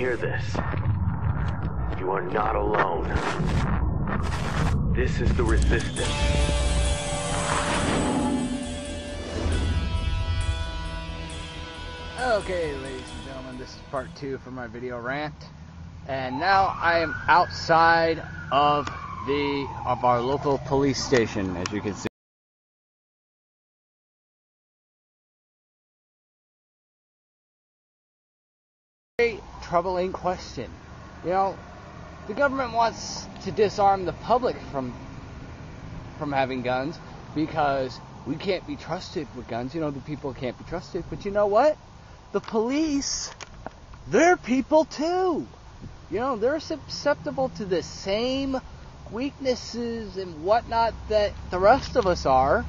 hear this, you are not alone. This is the resistance. Okay, ladies and gentlemen, this is part 2 for my video rant, and now I am outside of our local police station, as you can see. Very troubling question. You know, the government wants to disarm the public from having guns because we can't be trusted with guns. You know, the people can't be trusted, but you know what? The police, they're people too. You know, they're susceptible to the same weaknesses and whatnot that the rest of us are.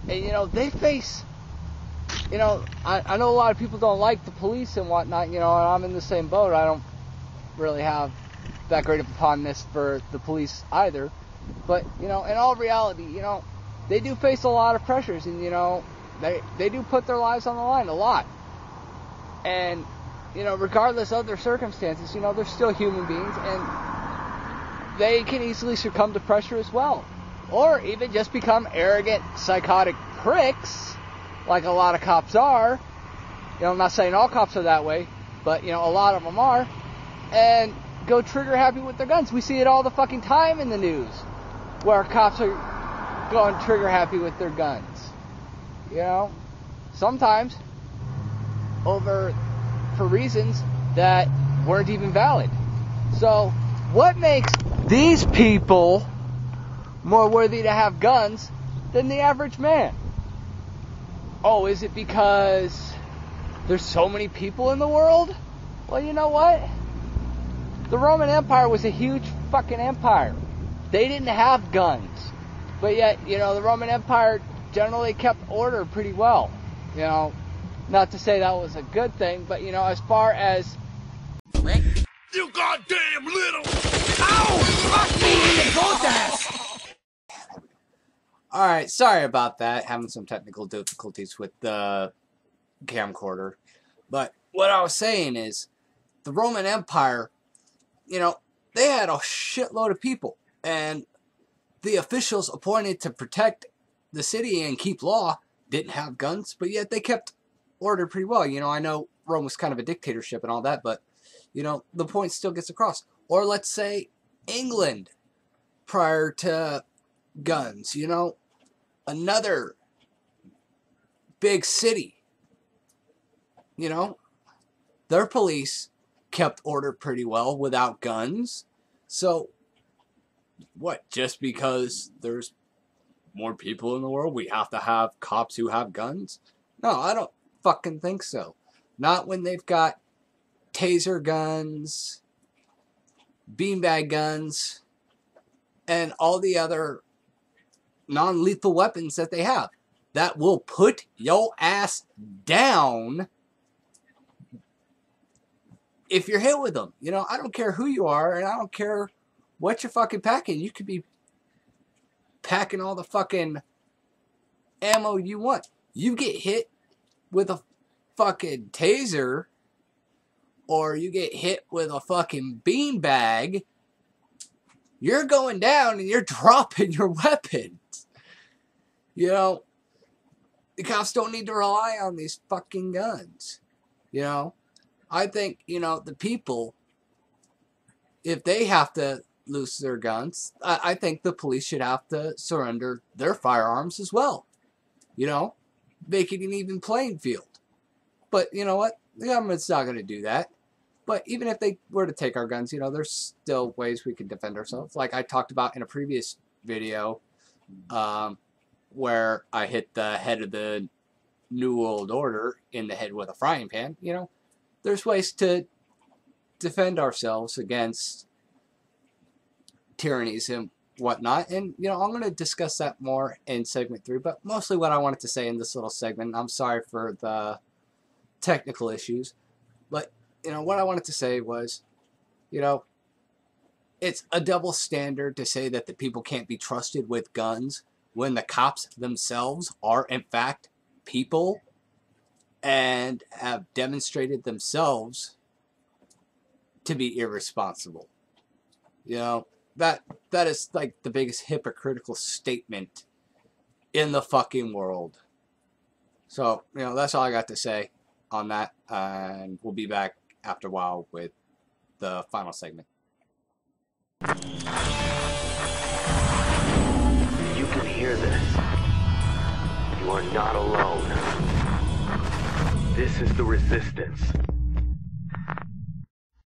And, you know, they face, you know, I know a lot of people don't like the police and whatnot, you know, and I'm in the same boat. I don't really have that great of a fondness for the police either. But, you know, in all reality, you know, they do face a lot of pressures, and, you know, they do put their lives on the line a lot. And, you know, regardless of their circumstances, you know, they're still human beings, and they can easily succumb to pressure as well. Or even just become arrogant, psychotic pricks, like a lot of cops are. You know, I'm not saying all cops are that way, but, you know, a lot of them are. And go trigger happy with their guns. We see it all the fucking time in the news, where cops are going trigger happy with their guns. You know, sometimes for reasons that weren't even valid. So, what makes these people more worthy to have guns than the average man? Oh, is it because there's so many people in the world? Well, you know what? The Roman Empire was a huge fucking empire. They didn't have guns. But yet, you know, the Roman Empire generally kept order pretty well. You know, not to say that was a good thing, but, you know, as far as... You goddamn little... Ow! Fuck me in the goat ass! Alright, sorry about that. Having some technical difficulties with the camcorder. But what I was saying is, the Roman Empire, you know, they had a shitload of people. And the officials appointed to protect the city and keep law didn't have guns, but yet they kept order pretty well. You know, I know Rome was kind of a dictatorship and all that, but, you know, the point still gets across. Or let's say England prior to guns, you know, another big city, you know, their police kept order pretty well without guns. So, what, just because there's more people in the world, we have to have cops who have guns? No, I don't fucking think so. Not when they've got taser guns, beanbag guns, and all the other non-lethal weapons that they have that will put your ass down if you're hit with them. You know, I don't care who you are, and I don't care what you're fucking packing. You could be packing all the fucking ammo you want. You get hit with a fucking taser, or you get hit with a fucking beanbag, you're going down and you're dropping your weapons. You know, the cops don't need to rely on these fucking guns. You know, I think, you know, the people, if they have to loose their guns, I think the police should have to surrender their firearms as well. You know, make it an even playing field. But you know what? The government's not going to do that. But even if they were to take our guns, you know, there's still ways we can defend ourselves. Like I talked about in a previous video, where I hit the head of the New World Order in the head with a frying pan. You know, there's ways to defend ourselves against tyrannies and whatnot. And, you know, I'm going to discuss that more in segment 3. But mostly what I wanted to say in this little segment, I'm sorry for the technical issues, but, you know, what I wanted to say was, you know, it's a double standard to say that the people can't be trusted with guns when the cops themselves are, in fact, people and have demonstrated themselves to be irresponsible. You know, that is like the biggest hypocritical statement in the fucking world. So, you know, that's all I got to say on that, and we'll be back after a while with the final segment. You can hear this. You are not alone. This is the Resistance.